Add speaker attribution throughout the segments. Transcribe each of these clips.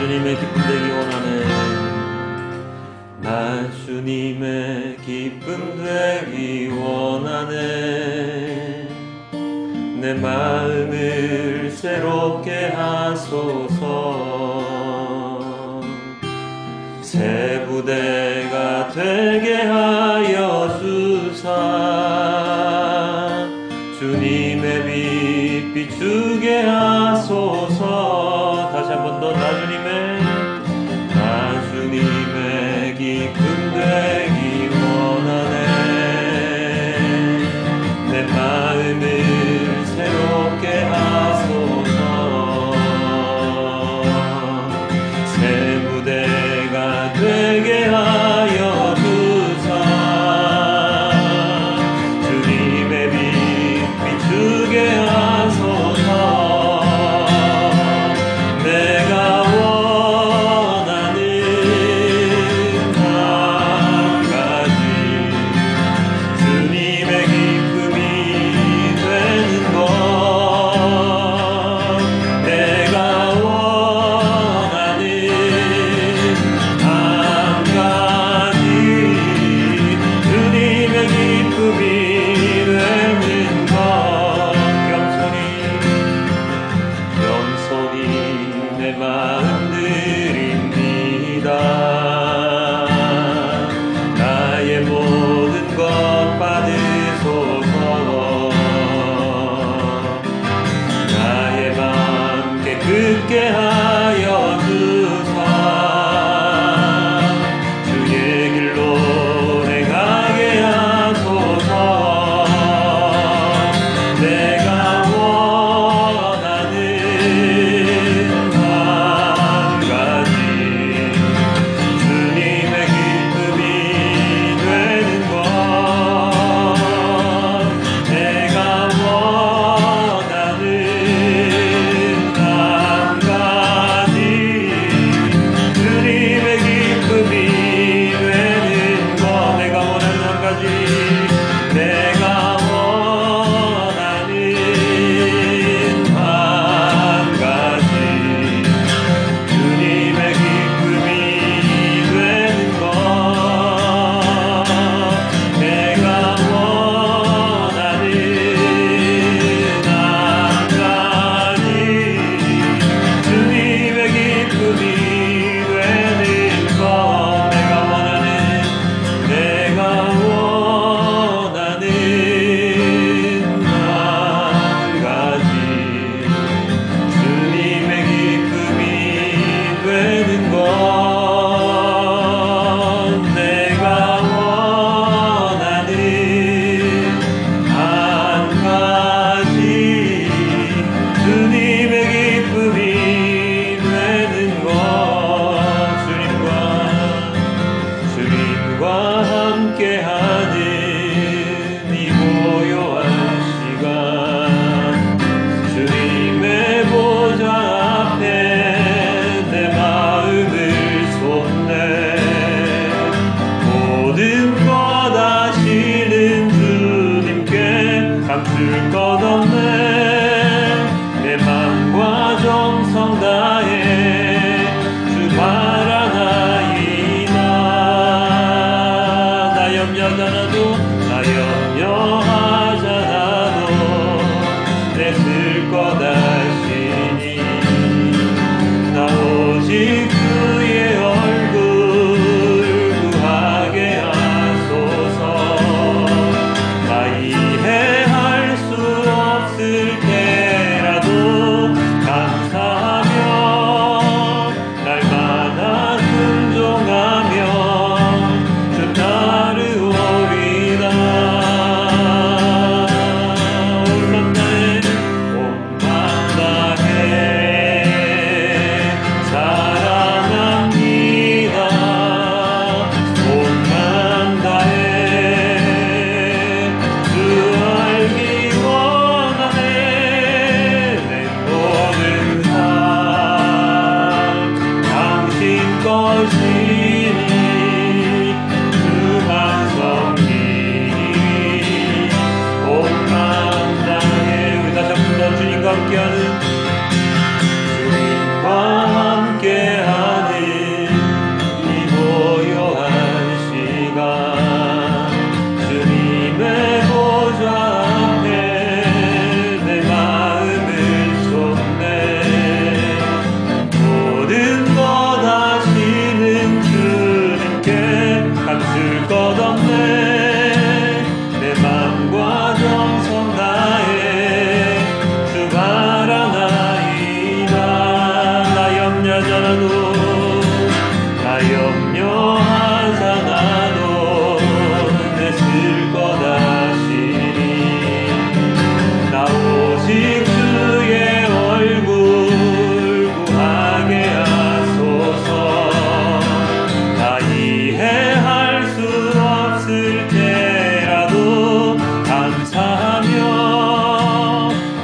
Speaker 1: 주님의 기쁨 되기 원하네. 나 주님의 기쁨 되기 원하네. 내 마음을 새롭게 하소서. 새 부대가 되게 하여 주사. 주님의 빛 비추게 하소서. 다시 한 번 더. 나 주님의 기쁨 되기 원하네. 내 마음을 새롭게 하소서. 새 무대가 되게 하여 주사. 주님의 빛 비추게 하소서. 내가 원하는 한 가지 주님의 기쁨이 되는 것. 내가 원하는 한 가지 주님의 기쁨이 되는 것. 겸손히 내 마음 드립니다. 나의 모든 것 받으소서. 나의 맘 깨끗게 하여 주사. 주의 길로 행하게 하소서. 내가 원하는 한 가지 주님의 기쁨이 되는 것. 내가 원하는 한 가지 주님의 기쁨이 되는 것. 내가 원하는 한 가지. 내가 원하는 한 가지 주님의 기쁨이 되는 것. 내가 원하는 한 가지 주님의 기쁨이 되는 것. 내가 원하는 한 가지 주님의 기쁨이 되는 것. 내가 원하는 한 가지 주님의 기쁨이 되는 것. 주님과 함께하는 이 고요한 시간, 주님의 보좌 앞에 내 마음을 쏟네. 모든 것 아시는 주님께 감출 것 없네. 내 맘과 정성 다해 주 바라나이다. 나 염려하잖아도 애쓸 것 아시니. 나 오직 주의 얼굴 구하게 하소서. 나 이해할 수 없을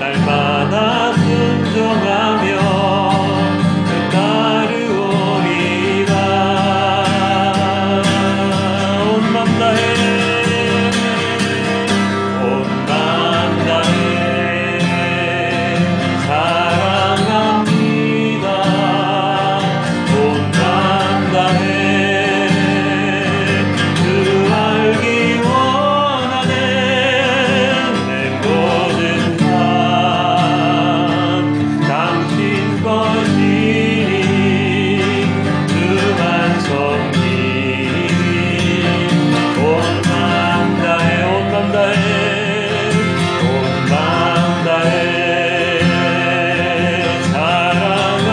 Speaker 1: 날마다 순종하며 따르오리라. 온 맘 다해 온 맘 다해 사랑합니다. 온 맘 다해 주 알기 원하네. 내 모든 삶 당신 것이니 주만 섬기니. 온 맘 다해 온 맘 다해 온 맘 다해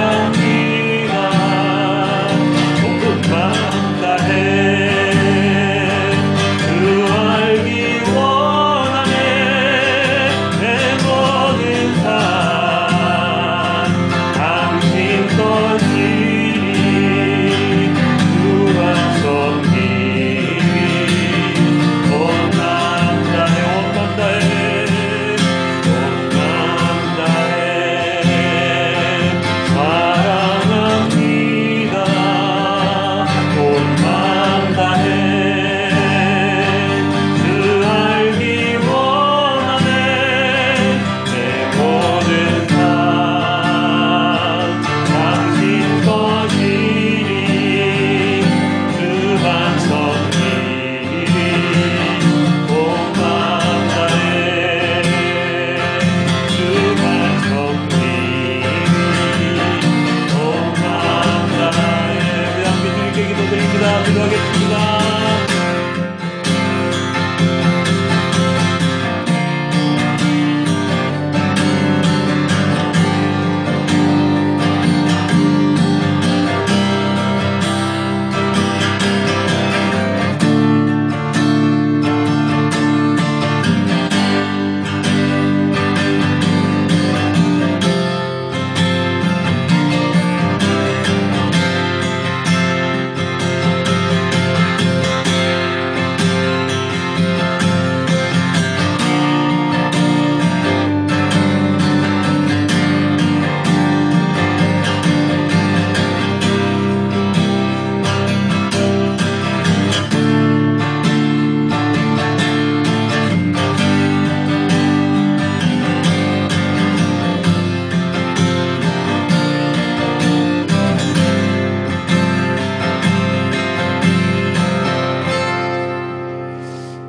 Speaker 1: 사랑합니다. 온 맘 다해 주 알기 원하네. 내 모든 삶 당신 것이니 주만 섬기니. 온 맘 다해 온 맘 다해 온 맘 다해 사랑합니다. 온 맘 다해 주 알기 원하네. 내 모든 삶 당신 것이니 주만 섬기니. 온 맘 다해 주만 섬기니. 온 맘 다해 우리 함께 주님께 기도드립니다. 기도하겠습니다.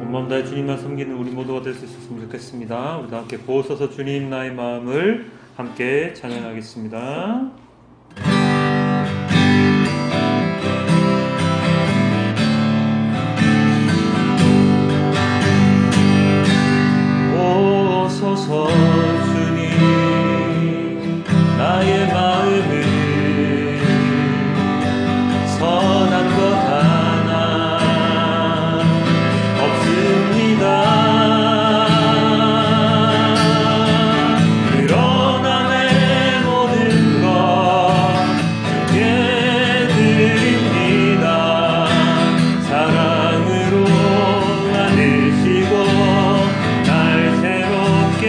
Speaker 1: 온 맘 다해 주님만 섬기는 우리 모두가 될 수 있었으면 좋겠습니다. 우리도 함께 보소서 주님 나의 마음을 함께 찬양하겠습니다. 오소서 주님 나의 마음을 선한 것 하나 없습니다. 그러나 내 모든 것 주께 드립니다. 사랑으로 안으시고 날 새롭게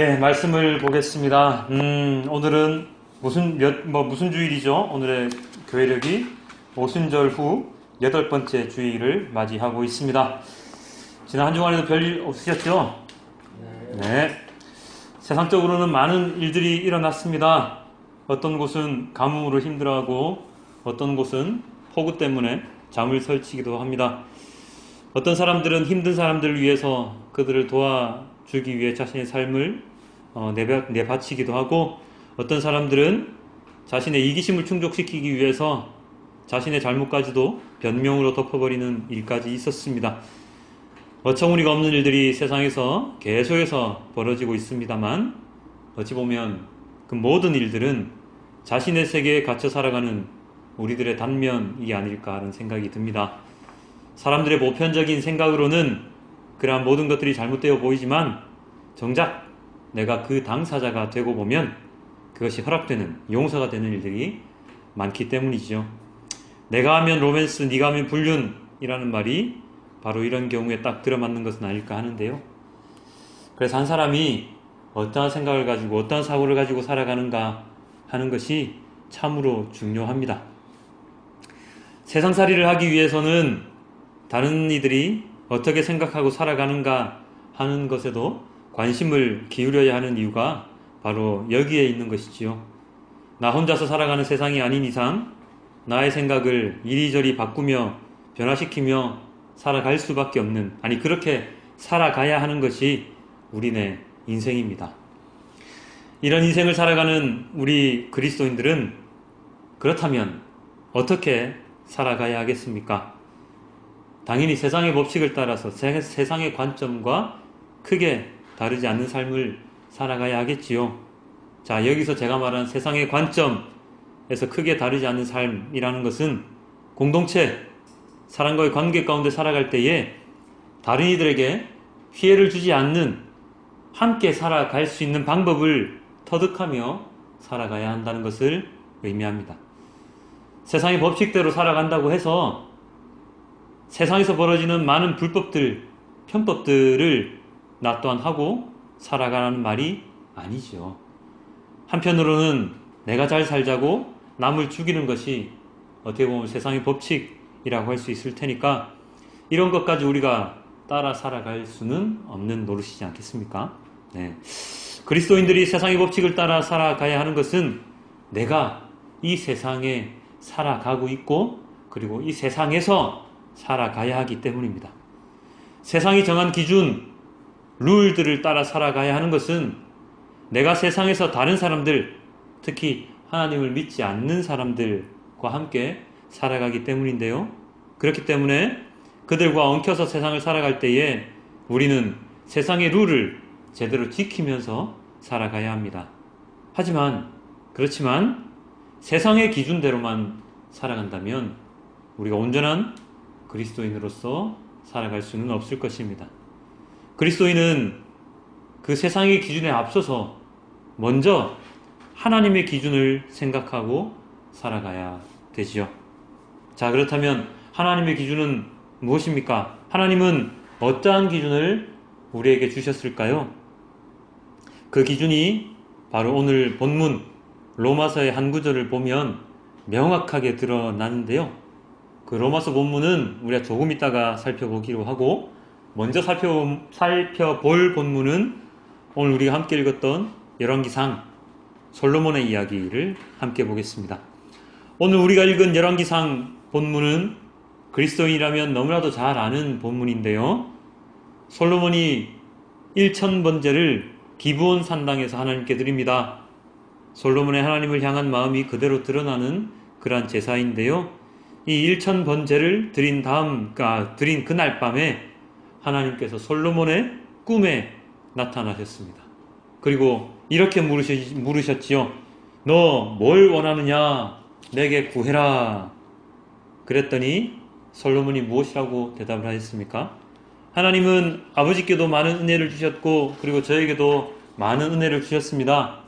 Speaker 1: 예, 말씀을 보겠습니다. 오늘은 무슨 주일이죠? 오늘의 교회력이 오순절 후 8번째 주일을 맞이하고 있습니다. 지난 한 주간에도 별일 없으셨죠? 네. 세상적으로는 많은 일들이 일어났습니다. 어떤 곳은 가뭄으로 힘들어하고 어떤 곳은 폭우 때문에 잠을 설치기도 합니다. 어떤 사람들은 힘든 사람들을 위해서 그들을 도와주기 위해 자신의 삶을 내바치기도 하고, 어떤 사람들은 자신의 이기심을 충족시키기 위해서 자신의 잘못까지도 변명으로 덮어버리는 일까지 있었습니다. 어처구니가 없는 일들이 세상에서 계속해서 벌어지고 있습니다만, 어찌 보면 그 모든 일들은 자신의 세계에 갇혀 살아가는 우리들의 단면이 아닐까 하는 생각이 듭니다. 사람들의 보편적인 생각으로는 그러한 모든 것들이 잘못되어 보이지만, 정작 내가 그 당사자가 되고 보면 그것이 허락되는, 용서가 되는 일들이 많기 때문이죠. 내가 하면 로맨스, 네가 하면 불륜이라는 말이 바로 이런 경우에 딱 들어맞는 것은 아닐까 하는데요. 그래서 한 사람이 어떠한 생각을 가지고 어떠한 사고를 가지고 살아가는가 하는 것이 참으로 중요합니다. 세상살이를 하기 위해서는 다른 이들이 어떻게 생각하고 살아가는가 하는 것에도 관심을 기울여야 하는 이유가 바로 여기에 있는 것이지요. 나 혼자서 살아가는 세상이 아닌 이상 나의 생각을 이리저리 바꾸며 변화시키며 살아갈 수밖에 없는, 아니 그렇게 살아가야 하는 것이 우리네 인생입니다. 이런 인생을 살아가는 우리 그리스도인들은 그렇다면 어떻게 살아가야 하겠습니까? 당연히 세상의 법칙을 따라서 세상의 관점과 크게 다르지 않는 삶을 살아가야 하겠지요. 자, 여기서 제가 말한 세상의 관점에서 크게 다르지 않는 삶이라는 것은 공동체, 사람과의 관계 가운데 살아갈 때에 다른 이들에게 피해를 주지 않는, 함께 살아갈 수 있는 방법을 터득하며 살아가야 한다는 것을 의미합니다. 세상의 법칙대로 살아간다고 해서 세상에서 벌어지는 많은 불법들, 편법들을 나 또한 하고 살아가라는 말이 아니죠. 한편으로는 내가 잘 살자고 남을 죽이는 것이 어떻게 보면 세상의 법칙이라고 할 수 있을 테니까 이런 것까지 우리가 따라 살아갈 수는 없는 노릇이지 않겠습니까? 네. 그리스도인들이 세상의 법칙을 따라 살아가야 하는 것은 내가 이 세상에 살아가고 있고 그리고 이 세상에서 살아가야 하기 때문입니다. 세상이 정한 기준, 룰들을 따라 살아가야 하는 것은 내가 세상에서 다른 사람들, 특히 하나님을 믿지 않는 사람들과 함께 살아가기 때문인데요. 그렇기 때문에 그들과 엉켜서 세상을 살아갈 때에 우리는 세상의 룰을 제대로 지키면서 살아가야 합니다. 그렇지만 세상의 기준대로만 살아간다면 우리가 온전한 그리스도인으로서 살아갈 수는 없을 것입니다. 그리스도인은 그 세상의 기준에 앞서서 먼저 하나님의 기준을 생각하고 살아가야 되지요. 자, 그렇다면 하나님의 기준은 무엇입니까? 하나님은 어떠한 기준을 우리에게 주셨을까요? 그 기준이 바로 오늘 본문 로마서의 한 구절을 보면 명확하게 드러나는데요. 그 로마서 본문은 우리가 조금 있다가 살펴보기로 하고, 먼저 살펴볼 본문은 오늘 우리가 함께 읽었던 열왕기상 솔로몬의 이야기를 함께 보겠습니다. 오늘 우리가 읽은 열왕기상 본문은 그리스도인이라면 너무나도 잘 아는 본문인데요. 솔로몬이 1000번제를 기브온 산당에서 하나님께 드립니다. 솔로몬의 하나님을 향한 마음이 그대로 드러나는 그러한 제사인데요. 이 1000번제를 드린 그날 밤에 하나님께서 솔로몬의 꿈에 나타나셨습니다. 그리고 이렇게 물으셨지요. 너 뭘 원하느냐? 내게 구해라. 그랬더니 솔로몬이 무엇이라고 대답을 하였습니까? 하나님은 아버지께도 많은 은혜를 주셨고 그리고 저에게도 많은 은혜를 주셨습니다.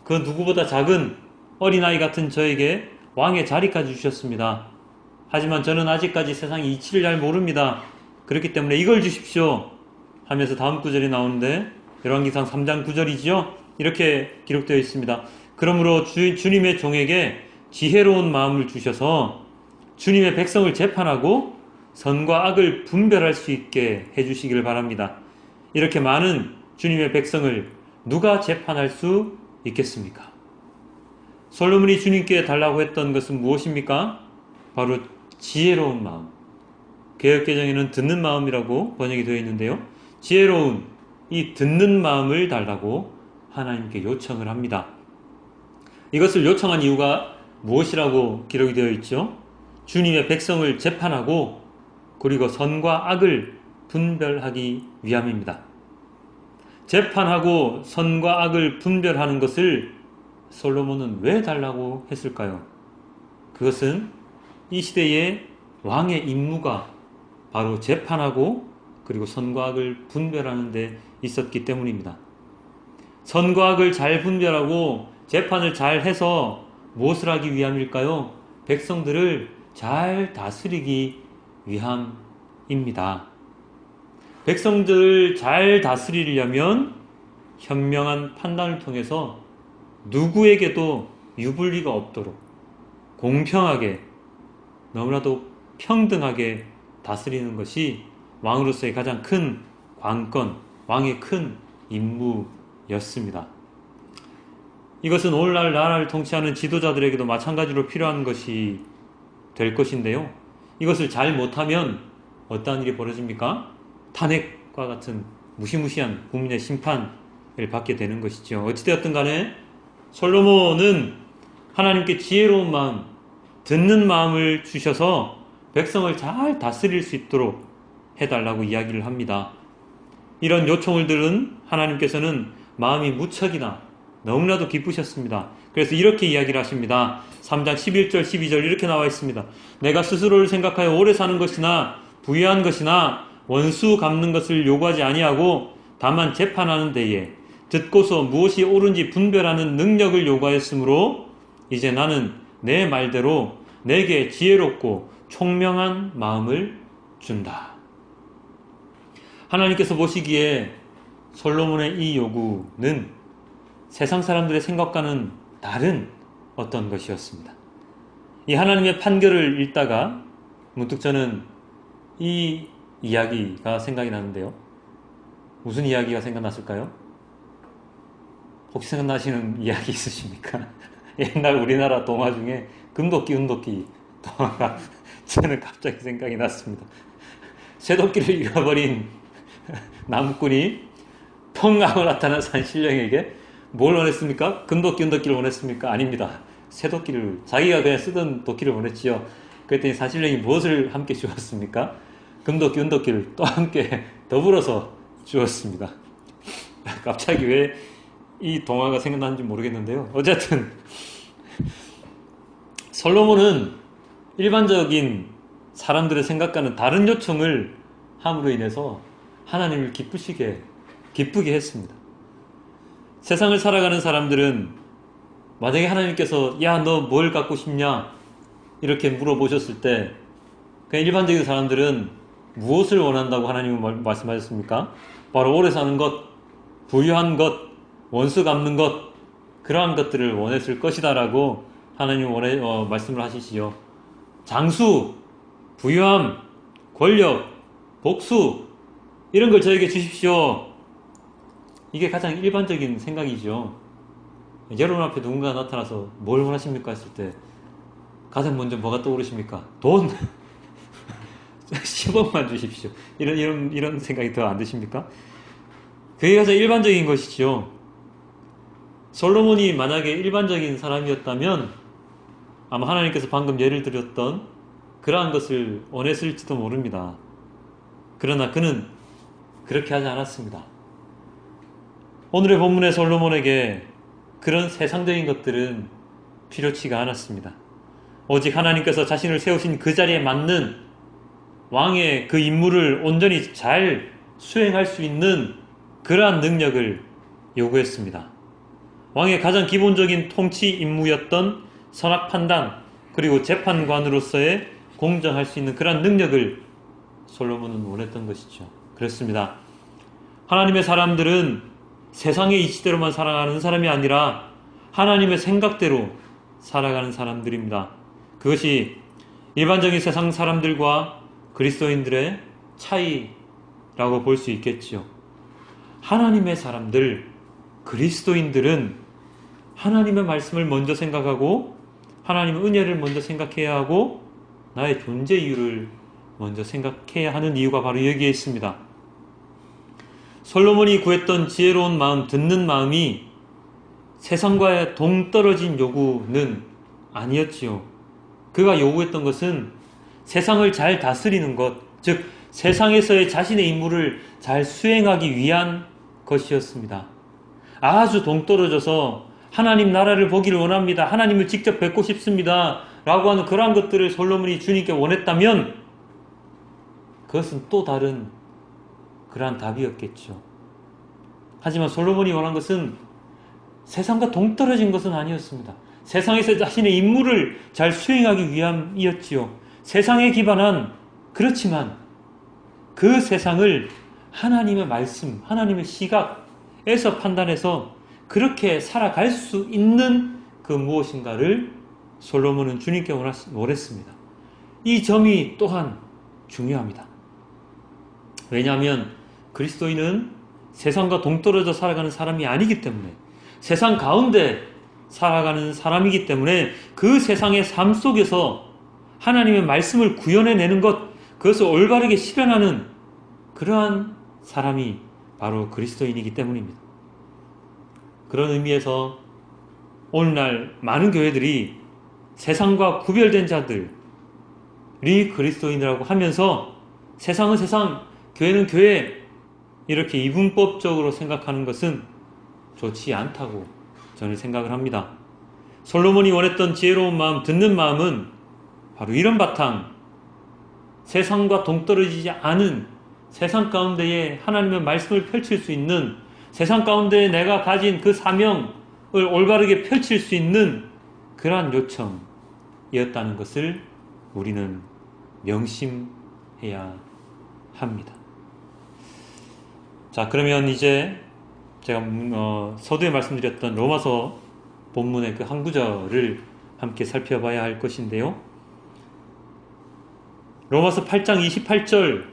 Speaker 1: 그 누구보다 작은 어린아이 같은 저에게 왕의 자리까지 주셨습니다. 하지만 저는 아직까지 세상의 이치를 잘 모릅니다. 그렇기 때문에 이걸 주십시오 하면서 다음 구절이 나오는데 열왕기상 3장 9절이지요. 이렇게 기록되어 있습니다. 그러므로 주님의 종에게 지혜로운 마음을 주셔서 주님의 백성을 재판하고 선과 악을 분별할 수 있게 해주시기를 바랍니다. 이렇게 많은 주님의 백성을 누가 재판할 수 있겠습니까? 솔로몬이 주님께 달라고 했던 것은 무엇입니까? 바로 지혜로운 마음. 개역개정에는 듣는 마음이라고 번역이 되어 있는데요. 지혜로운 이 듣는 마음을 달라고 하나님께 요청을 합니다. 이것을 요청한 이유가 무엇이라고 기록이 되어 있죠? 주님의 백성을 재판하고 그리고 선과 악을 분별하기 위함입니다. 재판하고 선과 악을 분별하는 것을 솔로몬은 왜 달라고 했을까요? 그것은 이 시대의 왕의 임무가 바로 재판하고 그리고 선과 악을 분별하는 데 있었기 때문입니다. 선과 악을 잘 분별하고 재판을 잘 해서 무엇을 하기 위함일까요? 백성들을 잘 다스리기 위함입니다. 백성들을 잘 다스리려면 현명한 판단을 통해서 누구에게도 유불리가 없도록 공평하게 너무나도 평등하게 다스리는 것이 왕으로서의 가장 큰 관건, 왕의 큰 임무였습니다. 이것은 오늘날 나라를 통치하는 지도자들에게도 마찬가지로 필요한 것이 될 것인데요. 이것을 잘 못하면 어떠한 일이 벌어집니까? 탄핵과 같은 무시무시한 국민의 심판을 받게 되는 것이죠. 어찌되었든 간에 솔로몬은 하나님께 지혜로운 마음, 듣는 마음을 주셔서 백성을 잘 다스릴 수 있도록 해달라고 이야기를 합니다. 이런 요청을 들은 하나님께서는 마음이 무척이나 너무나도 기쁘셨습니다. 그래서 이렇게 이야기를 하십니다. 3장 11절 12절 이렇게 나와 있습니다. 내가 스스로를 생각하여 오래 사는 것이나 부유한 것이나 원수 갚는 것을 요구하지 아니하고 다만 재판하는 데에 듣고서 무엇이 옳은지 분별하는 능력을 요구하였으므로 이제 나는 내 말대로 내게 지혜롭고 총명한 마음을 준다. 하나님께서 보시기에 솔로몬의 이 요구는 세상 사람들의 생각과는 다른 어떤 것이었습니다. 이 하나님의 판결을 읽다가 문득 저는 이 이야기가 생각이 나는데요. 무슨 이야기가 생각났을까요? 혹시 생각나시는 이야기 있으십니까? 옛날 우리나라 동화 중에 금도끼, 은도끼 동화가 저는 갑자기 생각이 났습니다. 쇠도끼를 잃어버린 나무꾼이 펑 하고 나타난 산신령에게 뭘 원했습니까? 금도끼, 은도끼를 원했습니까? 아닙니다. 쇠도끼를, 자기가 그냥 쓰던 도끼를 원했지요. 그랬더니 산신령이 무엇을 함께 주었습니까? 금도끼, 은도끼를 또 함께 더불어서 주었습니다. 갑자기 왜 이 동화가 생각나는지 모르겠는데요. 어쨌든 솔로몬은 일반적인 사람들의 생각과는 다른 요청을 함으로 인해서 하나님을 기쁘게 했습니다. 세상을 살아가는 사람들은 만약에 하나님께서 야, 너 뭘 갖고 싶냐? 이렇게 물어보셨을 때 그냥 일반적인 사람들은 무엇을 원한다고 하나님은 말씀하셨습니까? 바로 오래 사는 것, 부유한 것, 원수 갚는 것, 그러한 것들을 원했을 것이다 라고 하나님은 말씀을 하시지요. 장수, 부유함, 권력, 복수 이런 걸 저에게 주십시오. 이게 가장 일반적인 생각이죠. 여러분 앞에 누군가 나타나서 뭘 원하십니까 했을 때 가장 먼저 뭐가 떠오르십니까? 돈! 10억만 주십시오. 이런 생각이 더 안 드십니까? 그게 가장 일반적인 것이죠. 솔로몬이 만약에 일반적인 사람이었다면 아마 하나님께서 방금 예를 들었던 그러한 것을 원했을지도 모릅니다. 그러나 그는 그렇게 하지 않았습니다. 오늘의 본문의 솔로몬에게 그런 세상적인 것들은 필요치가 않았습니다. 오직 하나님께서 자신을 세우신 그 자리에 맞는 왕의 그 임무를 온전히 잘 수행할 수 있는 그러한 능력을 요구했습니다. 왕의 가장 기본적인 통치 임무였던 선악 판단 그리고 재판관으로서의 공정할 수 있는 그러한 능력을 솔로몬은 원했던 것이죠. 그렇습니다. 하나님의 사람들은 세상의 이치대로만 살아가는 사람이 아니라 하나님의 생각대로 살아가는 사람들입니다. 그것이 일반적인 세상 사람들과 그리스도인들의 차이라고 볼 수 있겠지요. 하나님의 사람들, 그리스도인들은 하나님의 말씀을 먼저 생각하고 하나님의 은혜를 먼저 생각해야 하고 나의 존재 이유를 먼저 생각해야 하는 이유가 바로 여기에 있습니다. 솔로몬이 구했던 지혜로운 마음, 듣는 마음이 세상과의 동떨어진 요구는 아니었지요. 그가 요구했던 것은 세상을 잘 다스리는 것, 즉 세상에서의 자신의 임무를 잘 수행하기 위한 것이었습니다. 아주 동떨어져서 하나님 나라를 보기를 원합니다. 하나님을 직접 뵙고 싶습니다. 라고 하는 그러한 것들을 솔로몬이 주님께 원했다면 그것은 또 다른 그러한 답이었겠죠. 하지만 솔로몬이 원한 것은 세상과 동떨어진 것은 아니었습니다. 세상에서 자신의 임무를 잘 수행하기 위함이었지요. 세상에 기반한, 그렇지만 그 세상을 하나님의 말씀, 하나님의 시각에서 판단해서 그렇게 살아갈 수 있는 그 무엇인가를 솔로몬은 주님께 원했습니다. 이 점이 또한 중요합니다. 왜냐하면 그리스도인은 세상과 동떨어져 살아가는 사람이 아니기 때문에, 세상 가운데 살아가는 사람이기 때문에 그 세상의 삶 속에서 하나님의 말씀을 구현해내는 것, 그것을 올바르게 실현하는 그러한 사람이 바로 그리스도인이기 때문입니다. 그런 의미에서 오늘날 많은 교회들이 세상과 구별된 자들이 그리스도인이라고 하면서 세상은 세상, 교회는 교회, 이렇게 이분법적으로 생각하는 것은 좋지 않다고 저는 생각을 합니다. 솔로몬이 원했던 지혜로운 마음, 듣는 마음은 바로 이런 바탕, 세상과 동떨어지지 않은 세상 가운데에 하나님의 말씀을 펼칠 수 있는, 세상 가운데 내가 가진 그 사명을 올바르게 펼칠 수 있는 그러한 요청이었다는 것을 우리는 명심해야 합니다. 자, 그러면 이제 제가 서두에 말씀드렸던 로마서 본문의 그 한 구절을 함께 살펴봐야 할 것인데요. 로마서 8장 28절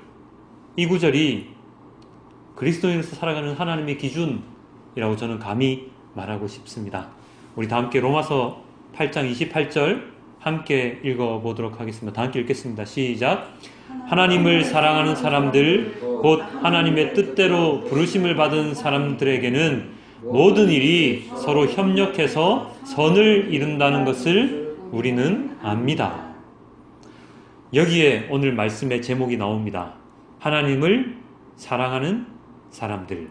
Speaker 1: 이 구절이 그리스도인으로서 살아가는 하나님의 기준이라고 저는 감히 말하고 싶습니다. 우리 다 함께 로마서 8장 28절 함께 읽어보도록 하겠습니다. 다 함께 읽겠습니다. 시작. 하나님을 사랑하는 사람들, 곧 하나님의 뜻대로 부르심을 받은 사람들에게는 모든 일이 서로 협력해서 선을 이룬다는 것을 우리는 압니다. 여기에 오늘 말씀의 제목이 나옵니다. 하나님을 사랑하는 사람들.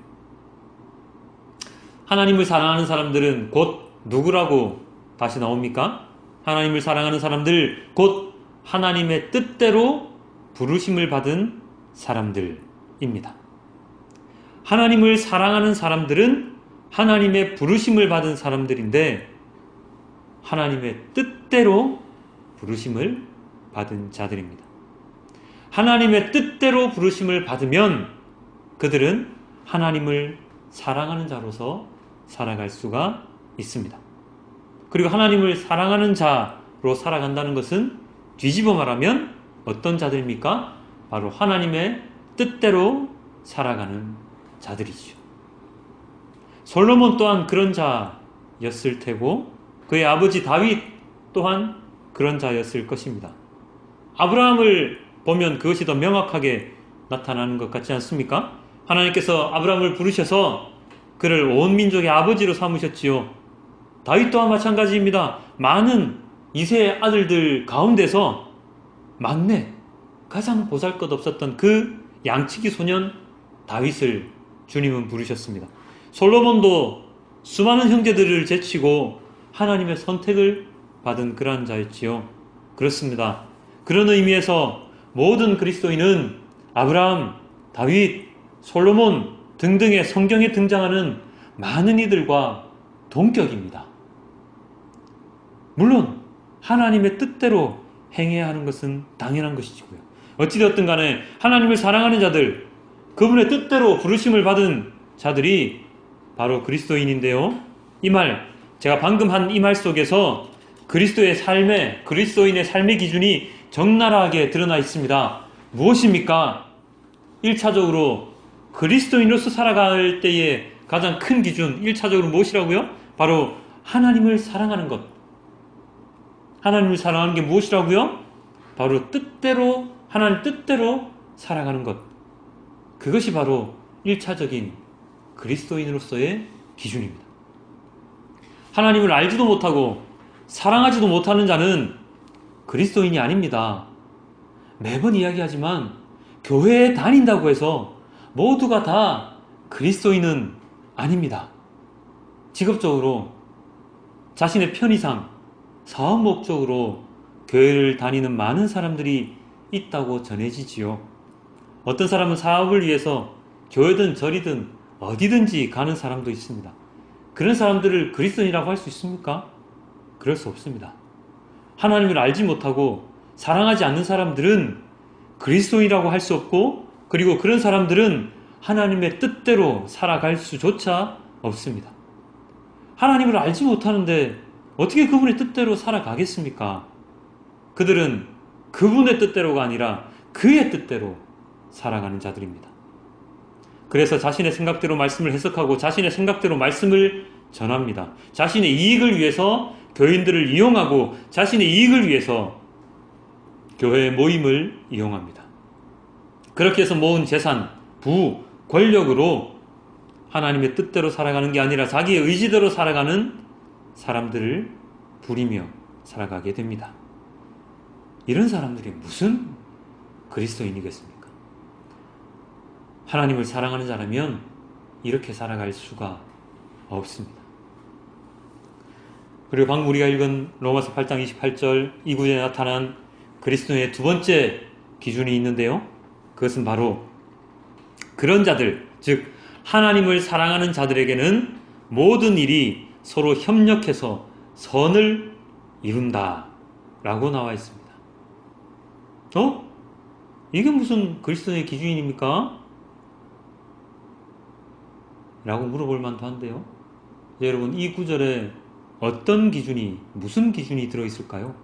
Speaker 1: 하나님을 사랑하는 사람들은 곧 누구라고 다시 나옵니까? 하나님을 사랑하는 사람들, 곧 하나님의 뜻대로 부르심을 받은 사람들입니다. 하나님을 사랑하는 사람들은 하나님의 부르심을 받은 사람들인데 하나님의 뜻대로 부르심을 받은 자들입니다. 하나님의 뜻대로 부르심을 받으면 그들은 하나님을 사랑하는 자로서 살아갈 수가 있습니다. 그리고 하나님을 사랑하는 자로 살아간다는 것은 뒤집어 말하면 어떤 자들입니까? 바로 하나님의 뜻대로 살아가는 자들이죠. 솔로몬 또한 그런 자였을 테고 그의 아버지 다윗 또한 그런 자였을 것입니다. 아브라함을 보면 그것이 더 명확하게 나타나는 것 같지 않습니까? 하나님께서 아브라함을 부르셔서 그를 온 민족의 아버지로 삼으셨지요. 다윗 또한 마찬가지입니다. 많은 이세의 아들들 가운데서 막내, 가장 보잘것없었던 그 양치기 소년 다윗을 주님은 부르셨습니다. 솔로몬도 수많은 형제들을 제치고 하나님의 선택을 받은 그러한 자였지요. 그렇습니다. 그런 의미에서 모든 그리스도인은 아브라함, 다윗, 솔로몬 등등의 성경에 등장하는 많은 이들과 동격입니다. 물론 하나님의 뜻대로 행해야 하는 것은 당연한 것이고요. 어찌되었든 간에 하나님을 사랑하는 자들, 그분의 뜻대로 부르심을 받은 자들이 바로 그리스도인인데요. 이 말, 제가 방금 한 이 말 속에서 그리스도인의 삶의 기준이 적나라하게 드러나 있습니다. 무엇입니까? 1차적으로 그리스도인으로서 살아갈 때의 가장 큰 기준, 1차적으로 무엇이라고요? 바로 하나님을 사랑하는 것. 하나님을 사랑하는 게 무엇이라고요? 바로 하나님 뜻대로 살아가는 것. 그것이 바로 1차적인 그리스도인으로서의 기준입니다. 하나님을 알지도 못하고 사랑하지도 못하는 자는 그리스도인이 아닙니다. 매번 이야기하지만 교회에 다닌다고 해서 모두가 다 그리스도인은 아닙니다. 직업적으로 자신의 편의상 사업 목적으로 교회를 다니는 많은 사람들이 있다고 전해지지요. 어떤 사람은 사업을 위해서 교회든 절이든 어디든지 가는 사람도 있습니다. 그런 사람들을 그리스도인이라고 할 수 있습니까? 그럴 수 없습니다. 하나님을 알지 못하고 사랑하지 않는 사람들은 그리스도인이라고 할 수 없고, 그리고 그런 사람들은 하나님의 뜻대로 살아갈 수조차 없습니다. 하나님을 알지 못하는데 어떻게 그분의 뜻대로 살아가겠습니까? 그들은 그분의 뜻대로가 아니라 그의 뜻대로 살아가는 자들입니다. 그래서 자신의 생각대로 말씀을 해석하고 자신의 생각대로 말씀을 전합니다. 자신의 이익을 위해서 교인들을 이용하고 자신의 이익을 위해서 교회의 모임을 이용합니다. 그렇게 해서 모은 재산, 부, 권력으로 하나님의 뜻대로 살아가는 게 아니라 자기의 의지대로 살아가는 사람들을 부리며 살아가게 됩니다. 이런 사람들이 무슨 그리스도인이겠습니까? 하나님을 사랑하는 자라면 이렇게 살아갈 수가 없습니다. 그리고 방금 우리가 읽은 로마서 8장 28절 이 구절에 나타난 그리스도의 두 번째 기준이 있는데요. 그것은 바로 그런 자들, 즉 하나님을 사랑하는 자들에게는 모든 일이 서로 협력해서 선을 이룬다 라고 나와 있습니다. 이게 무슨 그리스도의 기준입니까? 라고 물어볼 만도 한데요. 여러분, 이 구절에 무슨 기준이 들어있을까요?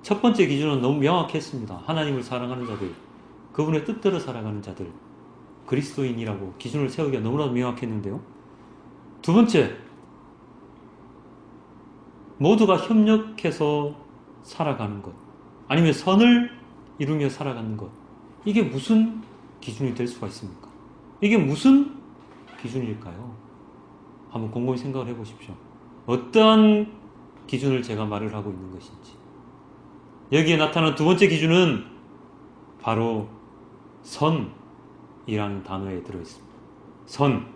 Speaker 1: 첫 번째 기준은 너무 명확했습니다. 하나님을 사랑하는 자들, 그분의 뜻대로 살아가는 자들, 그리스도인이라고 기준을 세우기가 너무나도 명확했는데요. 두 번째, 모두가 협력해서 살아가는 것, 아니면 선을 이루며 살아가는 것, 이게 무슨 기준이 될 수가 있습니까? 이게 무슨 기준일까요? 한번 곰곰이 생각을 해보십시오. 어떠한 기준을 제가 말을 하고 있는 것인지. 여기에 나타난 두 번째 기준은 바로 선이라는 단어에 들어있습니다. 선.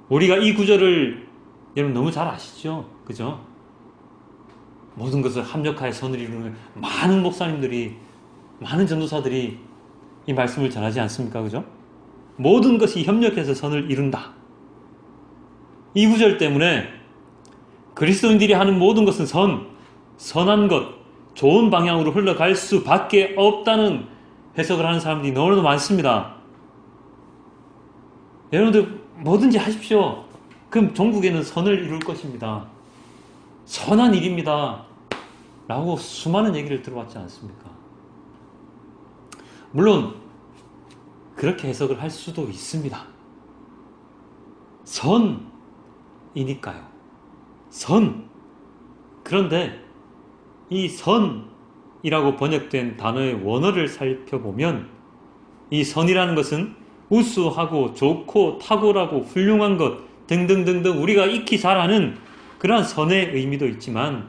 Speaker 1: 우리가 이 구절을 여러분 너무 잘 아시죠? 그죠? 모든 것을 합력하여 선을 이루는 많은 목사님들이, 많은 전도사들이 이 말씀을 전하지 않습니까? 그죠? 모든 것이 협력해서 선을 이룬다. 이 구절 때문에 그리스도인들이 하는 모든 것은 선한 것, 좋은 방향으로 흘러갈 수밖에 없다는 해석을 하는 사람들이 너무나도 많습니다. 여러분들 뭐든지 하십시오. 그럼 종국에는 선을 이룰 것입니다. 선한 일입니다. 라고 수많은 얘기를 들어봤지 않습니까? 물론 그렇게 해석을 할 수도 있습니다. 선이니까요. 그런데 이 선이라고 번역된 단어의 원어를 살펴보면 이 선이라는 것은 우수하고 좋고 탁월하고 훌륭한 것 등등등등 우리가 익히 잘 아는 그러한 선의 의미도 있지만,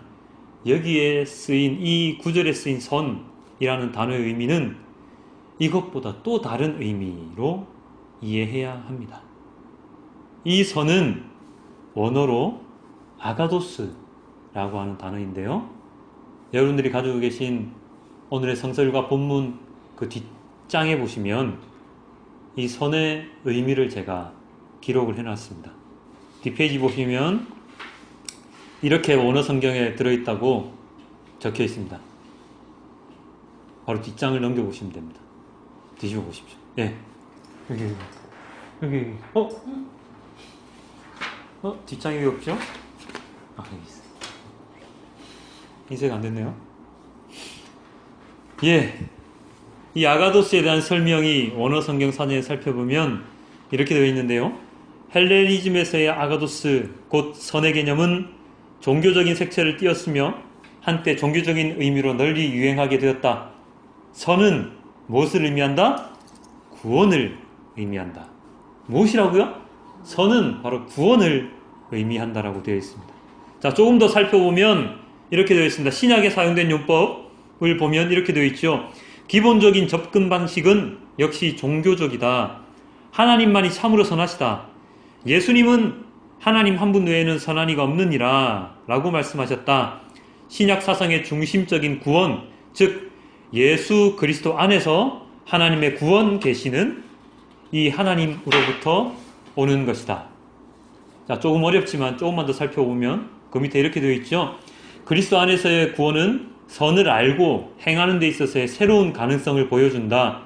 Speaker 1: 여기에 쓰인 이 구절에 쓰인 선이라는 단어의 의미는 이것보다 또 다른 의미로 이해해야 합니다. 이 선은 원어로 아가도스라고 하는 단어인데요. 여러분들이 가지고 계신 오늘의 성서일과 본문 그 뒷장에 보시면 이 선의 의미를 제가 기록을 해놨습니다. 뒷페이지 보시면 이렇게 원어 성경에 들어있다고 적혀 있습니다. 바로 뒷장을 넘겨보시면 됩니다. 뒤집어 보십시오. 예. 여기. 여기. 뒷장이 왜 없죠? 여기 있어. 인쇄가 안 됐네요. 예. 이 아가도스에 대한 설명이 원어 성경 사전에 살펴보면 이렇게 되어 있는데요. 헬레니즘에서의 아가도스, 곧 선의 개념은 종교적인 색채를 띄었으며 한때 종교적인 의미로 널리 유행하게 되었다. 선은 무엇을 의미한다? 구원을 의미한다. 무엇이라고요? 선은 바로 구원을 의미한다라고 되어 있습니다. 자, 조금 더 살펴보면 이렇게 되어 있습니다. 신약에 사용된 용법을 보면 이렇게 되어 있죠. 기본적인 접근 방식은 역시 종교적이다. 하나님만이 참으로 선하시다. 예수님은 하나님 한 분 외에는 선한 이가 없느니라 라고 말씀하셨다. 신약 사상의 중심적인 구원, 즉 예수 그리스도 안에서 하나님의 구원 계시는 이 하나님으로부터 오는 것이다. 자, 조금 어렵지만 조금만 더 살펴보면 그 밑에 이렇게 되어 있죠. 그리스도 안에서의 구원은 선을 알고 행하는 데 있어서의 새로운 가능성을 보여준다.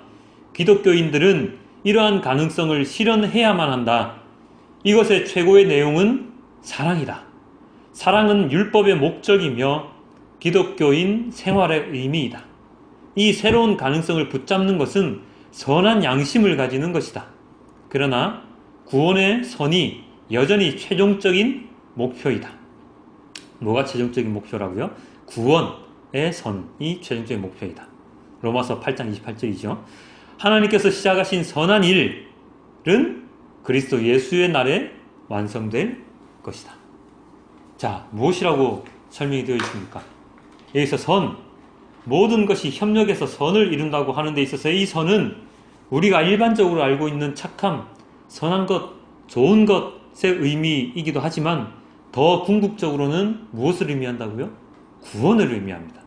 Speaker 1: 기독교인들은 이러한 가능성을 실현해야만 한다. 이것의 최고의 내용은 사랑이다. 사랑은 율법의 목적이며 기독교인 생활의 의미이다. 이 새로운 가능성을 붙잡는 것은 선한 양심을 가지는 것이다. 그러나 구원의 선이 여전히 최종적인 목표이다. 뭐가 최종적인 목표라고요? 구원의 선이 최종적인 목표이다. 로마서 8장 28절이죠. 하나님께서 시작하신 선한 일은 그리스도 예수의 날에 완성될 것이다. 자, 무엇이라고 설명이 되어 있습니까? 여기서 선, 모든 것이 협력해서 선을 이룬다고 하는 데 있어서 이 선은 우리가 일반적으로 알고 있는 착함, 선한 것, 좋은 것의 의미이기도 하지만 더 궁극적으로는 무엇을 의미한다고요? 구원을 의미합니다.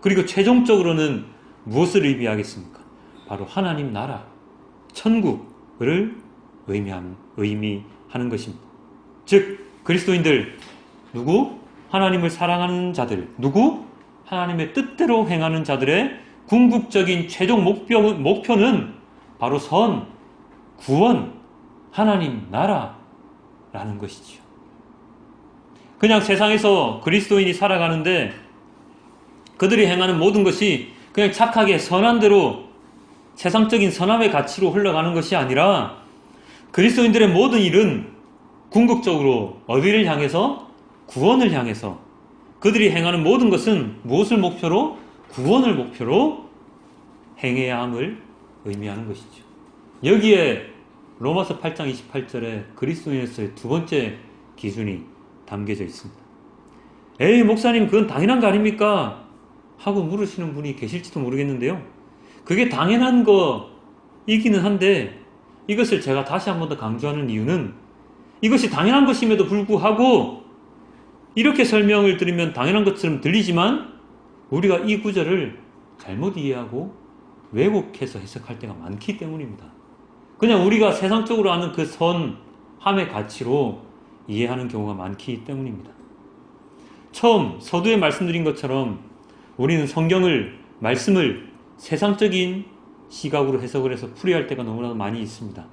Speaker 1: 그리고 최종적으로는 무엇을 의미하겠습니까? 바로 하나님 나라, 천국을 의미하는 것입니다. 즉 그리스도인들, 누구? 하나님을 사랑하는 자들, 누구? 하나님의 뜻대로 행하는 자들의 궁극적인 최종 목표는 바로 선, 구원, 하나님 나라라는 것이지요. 그냥 세상에서 그리스도인이 살아가는데 그들이 행하는 모든 것이 그냥 착하게 선한 대로 세상적인 선함의 가치로 흘러가는 것이 아니라 그리스도인들의 모든 일은 궁극적으로 어디를 향해서? 구원을 향해서. 그들이 행하는 모든 것은 무엇을 목표로? 구원을 목표로 행해야 함을 의미하는 것이죠. 여기에 로마서 8장 28절에 그리스도인에서의 두 번째 기준이 담겨져 있습니다. 에이, 목사님, 그건 당연한 거 아닙니까? 하고 물으시는 분이 계실지도 모르겠는데요. 그게 당연한 거이기는 한데 이것을 제가 다시 한 번 더 강조하는 이유는 이것이 당연한 것임에도 불구하고 이렇게 설명을 드리면 당연한 것처럼 들리지만 우리가 이 구절을 잘못 이해하고 왜곡해서 해석할 때가 많기 때문입니다. 그냥 우리가 세상적으로 아는 그 선함의 가치로 이해하는 경우가 많기 때문입니다. 처음 서두에 말씀드린 것처럼 우리는 성경을, 말씀을 세상적인 시각으로 해석을 해서 풀이할 때가 너무나 많이 있습니다.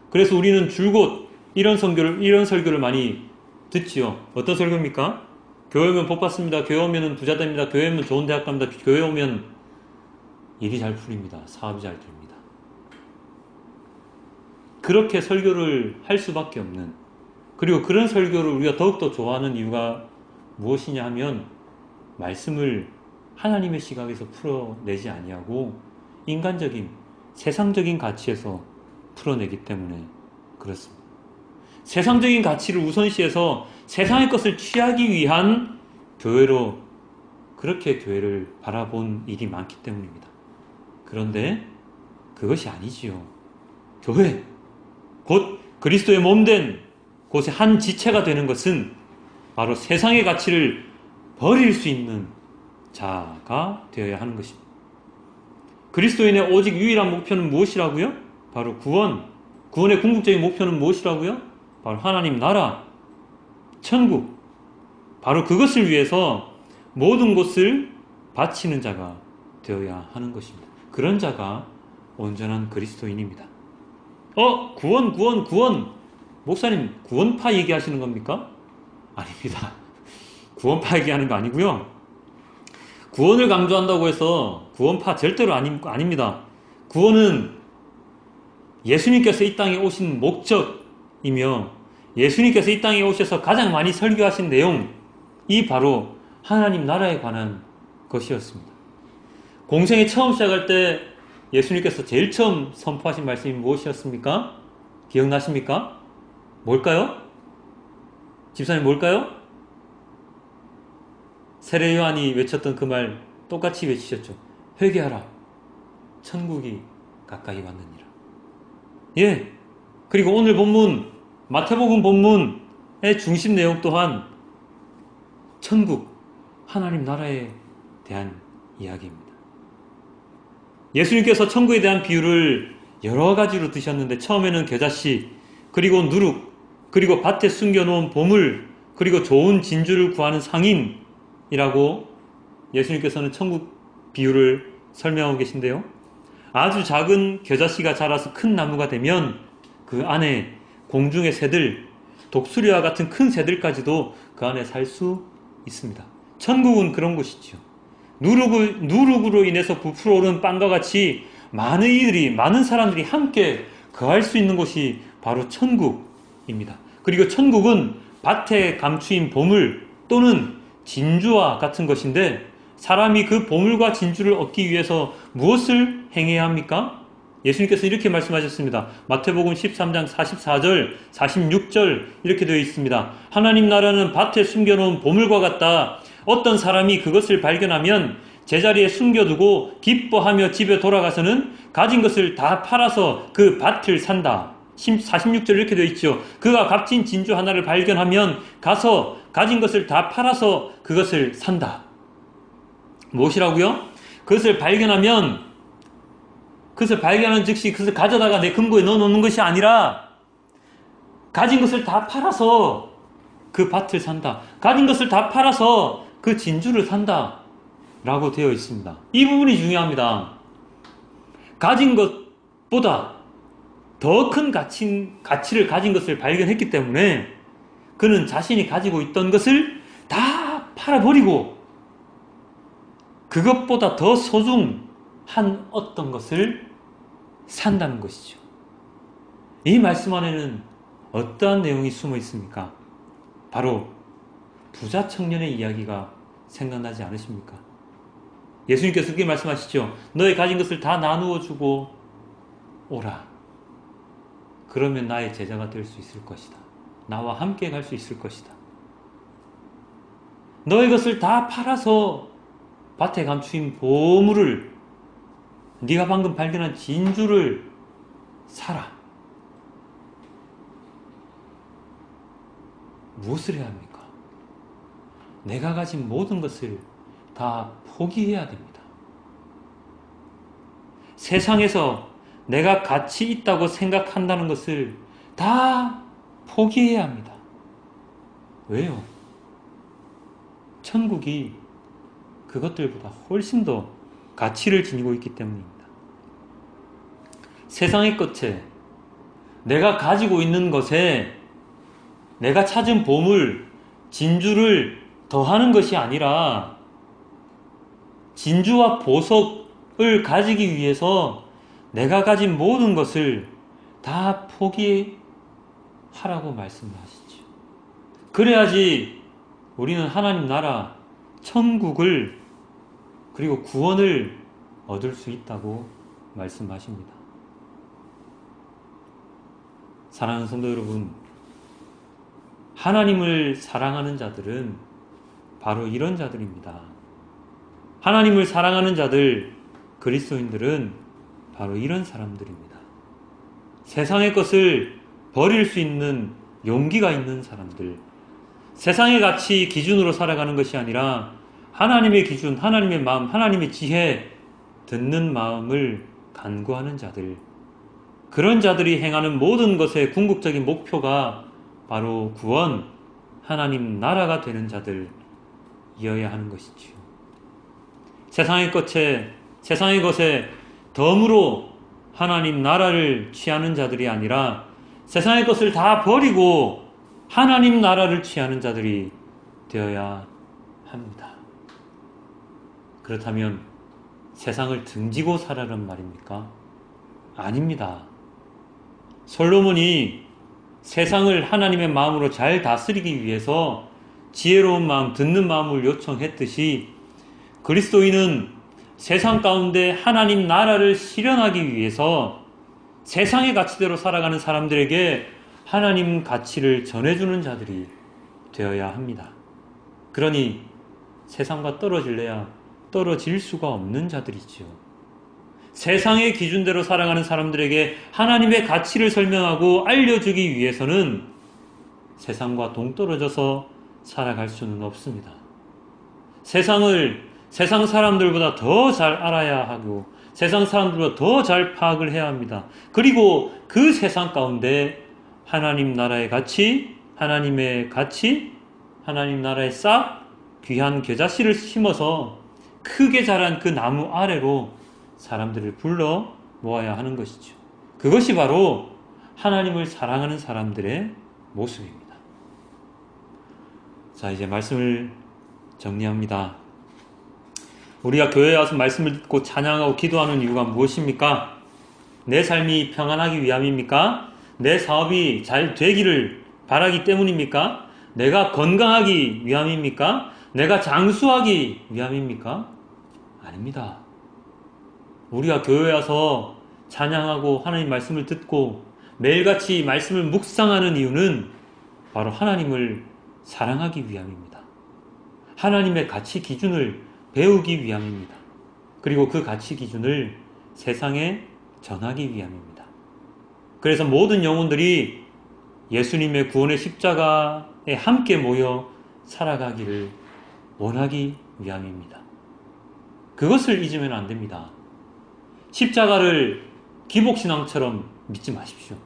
Speaker 1: 그래서 우리는 줄곧 이런 설교를 많이 듣지요. 어떤 설교입니까? 교회 오면 복 받습니다. 교회 오면 부자 됩니다. 교회 오면 좋은 대학 갑니다. 교회 오면 일이 잘 풀립니다. 사업이 잘 됩니다. 그렇게 설교를 할 수밖에 없는, 그리고 그런 설교를 우리가 더욱더 좋아하는 이유가 무엇이냐 하면 말씀을 하나님의 시각에서 풀어내지 아니하고 인간적인, 세상적인 가치에서 풀어내기 때문에 그렇습니다. 세상적인 가치를 우선시해서 세상의 것을 취하기 위한 교회로, 그렇게 교회를 바라본 일이 많기 때문입니다. 그런데 그것이 아니지요. 교회, 곧 그리스도의 몸된 곳의 한 지체가 되는 것은 바로 세상의 가치를 버릴 수 있는 자가 되어야 하는 것입니다. 그리스도인의 오직 유일한 목표는 무엇이라고요? 바로 구원. 구원의 궁극적인 목표는 무엇이라고요? 바로 하나님 나라, 천국. 바로 그것을 위해서 모든 것을 바치는 자가 되어야 하는 것입니다. 그런 자가 온전한 그리스도인입니다. 구원, 구원, 구원. 목사님, 구원파 얘기하시는 겁니까? 아닙니다. 구원파 얘기하는 거 아니고요. 구원을 강조한다고 해서 구원파 절대로 아닙니다. 구원은 예수님께서 이 땅에 오신 목적이며 예수님께서 이 땅에 오셔서 가장 많이 설교하신 내용이 바로 하나님 나라에 관한 것이었습니다. 공생에 처음 시작할 때 예수님께서 제일 처음 선포하신 말씀이 무엇이었습니까? 기억나십니까? 뭘까요? 집사님 뭘까요? 세례 요한이 외쳤던 그 말 똑같이 외치셨죠. 회개하라. 천국이 가까이 왔느니라. 예. 그리고 오늘 본문 마태복음 본문의 중심 내용 또한 천국, 하나님 나라에 대한 이야기입니다. 예수님께서 천국에 대한 비유를 여러 가지로 드셨는데 처음에는 겨자씨, 그리고 누룩, 그리고 밭에 숨겨놓은 보물, 그리고 좋은 진주를 구하는 상인이라고 예수님께서는 천국 비유를 설명하고 계신데요. 아주 작은 겨자씨가 자라서 큰 나무가 되면 그 안에 공중의 새들, 독수리와 같은 큰 새들까지도 그 안에 살 수 있습니다. 천국은 그런 곳이죠. 누룩으로 인해서 부풀어 오른 빵과 같이 많은 사람들이 함께 거할 수 있는 곳이 바로 천국입니다. 그리고 천국은 밭에 감추인 보물 또는 진주와 같은 것인데 사람이 그 보물과 진주를 얻기 위해서 무엇을 행해야 합니까? 예수님께서 이렇게 말씀하셨습니다. 마태복음 13장 44절, 46절 이렇게 되어 있습니다. 하나님 나라는 밭에 숨겨놓은 보물과 같다. 어떤 사람이 그것을 발견하면 제자리에 숨겨두고 기뻐하며 집에 돌아가서는 가진 것을 다 팔아서 그 밭을 산다. 46절 이렇게 되어 있죠. 그가 값진 진주 하나를 발견하면 가서 가진 것을 다 팔아서 그것을 산다. 무엇이라고요? 그것을 발견하는 즉시 그것을 가져다가 내 금고에 넣어놓는 것이 아니라 가진 것을 다 팔아서 그 밭을 산다. 가진 것을 다 팔아서 그 진주를 산다. 라고 되어 있습니다. 이 부분이 중요합니다. 가진 것보다 더 큰 가치를 가진 것을 발견했기 때문에 그는 자신이 가지고 있던 것을 다 팔아버리고 그것보다 더 소중한 어떤 것을 산다는 것이죠. 이 말씀 안에는 어떠한 내용이 숨어 있습니까? 바로 부자 청년의 이야기가 생각나지 않으십니까? 예수님께서 그렇게 말씀하시죠. 너의 가진 것을 다 나누어 주고 오라. 그러면 나의 제자가 될 수 있을 것이다. 나와 함께 갈 수 있을 것이다. 너의 것을 다 팔아서 밭에 감추인 보물을 네가 방금 발견한 진주를 사라. 무엇을 해야 합니까? 내가 가진 모든 것을 다 포기해야 됩니다. 세상에서 내가 가치 있다고 생각한다는 것을 다 포기해야 합니다. 왜요? 천국이 그것들보다 훨씬 더 가치를 지니고 있기 때문입니다. 세상의 것에, 내가 가지고 있는 것에 내가 찾은 보물, 진주를 더하는 것이 아니라 진주와 보석을 가지기 위해서 내가 가진 모든 것을 다 포기하라고 말씀하시죠. 그래야지 우리는 하나님 나라, 천국을 그리고 구원을 얻을 수 있다고 말씀하십니다. 사랑하는 성도 여러분, 하나님을 사랑하는 자들은 바로 이런 자들입니다. 하나님을 사랑하는 자들, 그리스도인들은 바로 이런 사람들입니다. 세상의 것을 버릴 수 있는 용기가 있는 사람들, 세상의 가치 기준으로 살아가는 것이 아니라 하나님의 기준, 하나님의 마음, 하나님의 지혜, 듣는 마음을 간구하는 자들, 그런 자들이 행하는 모든 것의 궁극적인 목표가 바로 구원, 하나님 나라가 되는 자들이어야 하는 것이지요. 세상의 것에 덤으로 하나님 나라를 취하는 자들이 아니라 세상의 것을 다 버리고 하나님 나라를 취하는 자들이 되어야 합니다. 그렇다면 세상을 등지고 살아란 말입니까? 아닙니다. 솔로몬이 세상을 하나님의 마음으로 잘 다스리기 위해서 지혜로운 마음, 듣는 마음을 요청했듯이 그리스도인은 세상 가운데 하나님 나라를 실현하기 위해서 세상의 가치대로 살아가는 사람들에게 하나님 가치를 전해주는 자들이 되어야 합니다. 그러니 세상과 떨어질래야 떨어질 수가 없는 자들이지요. 세상의 기준대로 살아가는 사람들에게 하나님의 가치를 설명하고 알려주기 위해서는 세상과 동떨어져서 살아갈 수는 없습니다. 세상 사람들보다 더 잘 알아야 하고 세상 사람들보다 더 잘 파악을 해야 합니다. 그리고 그 세상 가운데 하나님 나라의 가치, 하나님의 가치, 하나님 나라의 싹 귀한 겨자씨를 심어서 크게 자란 그 나무 아래로 사람들을 불러 모아야 하는 것이죠. 그것이 바로 하나님을 사랑하는 사람들의 모습입니다. 자, 이제 말씀을 정리합니다. 우리가 교회에 와서 말씀을 듣고 찬양하고 기도하는 이유가 무엇입니까? 내 삶이 평안하기 위함입니까? 내 사업이 잘 되기를 바라기 때문입니까? 내가 건강하기 위함입니까? 내가 장수하기 위함입니까? 아닙니다. 우리가 교회에 와서 찬양하고 하나님 말씀을 듣고 매일같이 말씀을 묵상하는 이유는 바로 하나님을 사랑하기 위함입니다. 하나님의 가치 기준을 배우기 위함입니다. 그리고 그 가치 기준을 세상에 전하기 위함입니다. 그래서 모든 영혼들이 예수님의 구원의 십자가에 함께 모여 살아가기를 원하기 위함입니다. 그것을 잊으면 안 됩니다. 십자가를 기복신앙처럼 믿지 마십시오.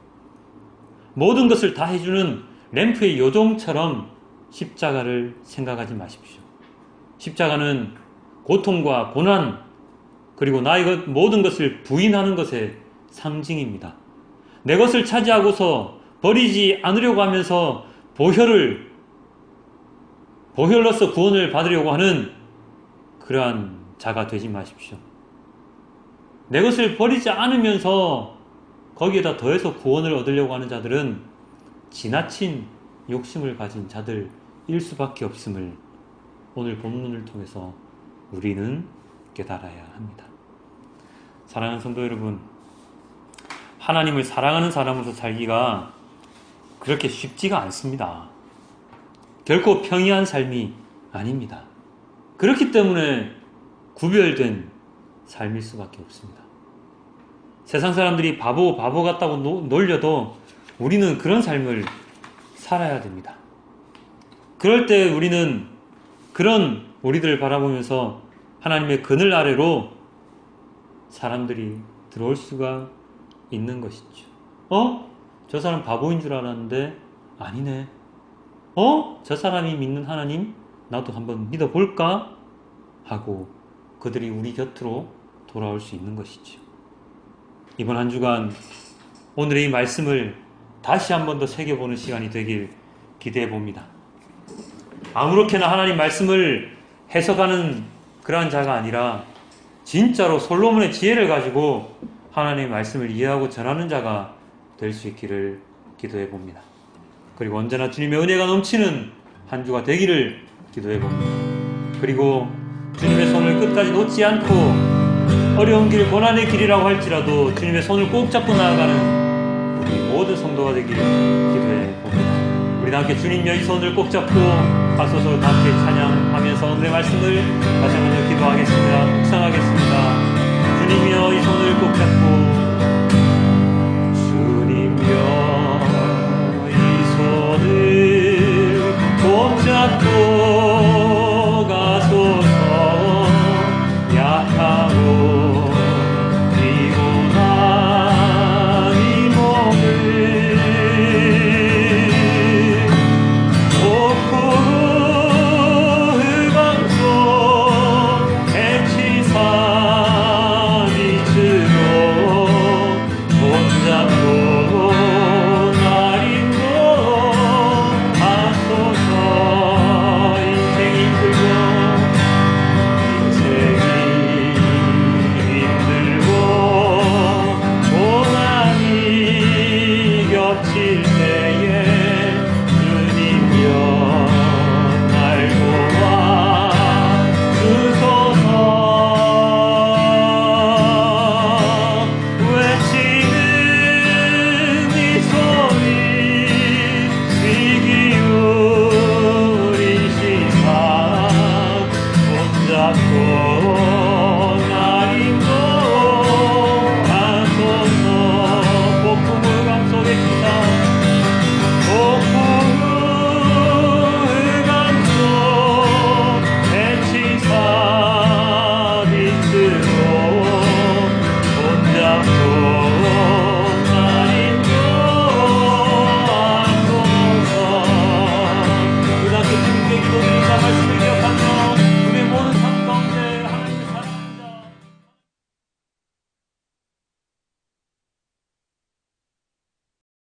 Speaker 1: 모든 것을 다 해주는 램프의 요정처럼 십자가를 생각하지 마십시오. 십자가는 고통과 고난 그리고 나의 모든 것을 부인하는 것의 상징입니다. 내 것을 차지하고서 버리지 않으려고 하면서 보혈로서 구원을 받으려고 하는 그러한 자가 되지 마십시오. 내 것을 버리지 않으면서 거기에다 더해서 구원을 얻으려고 하는 자들은 지나친 욕심을 가진 자들일 수밖에 없음을 오늘 본문을 통해서 우리는 깨달아야 합니다. 사랑하는 성도 여러분, 하나님을 사랑하는 사람으로서 살기가 그렇게 쉽지가 않습니다. 결코 평이한 삶이 아닙니다. 그렇기 때문에 구별된 삶일 수밖에 없습니다. 세상 사람들이 바보 같다고 놀려도 우리는 그런 삶을 살아야 됩니다. 그럴 때 우리는 그런 우리들을 바라보면서 하나님의 그늘 아래로 사람들이 들어올 수가 있는 것이죠. 저 사람 바보인 줄 알았는데 아니네. 저 사람이 믿는 하나님 나도 한번 믿어볼까? 하고 그들이 우리 곁으로 돌아올 수 있는 것이죠. 이번 한 주간 오늘의 이 말씀을 다시 한 번 더 새겨보는 시간이 되길 기대해 봅니다. 아무렇게나 하나님 말씀을 해석하는 그러한 자가 아니라 진짜로 솔로몬의 지혜를 가지고 하나님의 말씀을 이해하고 전하는 자가 될 수 있기를 기도해 봅니다. 그리고 언제나 주님의 은혜가 넘치는 한 주가 되기를 기도해 봅니다. 그리고 주님의 손을 끝까지 놓지 않고 어려운 길, 고난의 길이라고 할지라도 주님의 손을 꼭 잡고 나아가는 우리 모든 성도가 되기를 기도해 봅니다. 우리 다 함께 주님의 이 손을 꼭 잡고 가소서 다 함께 찬양하면서 오늘의 말씀을 다시 한번 기도하겠습니다. 묵상하겠습니다. 주님이여 이 손을 꼭 잡고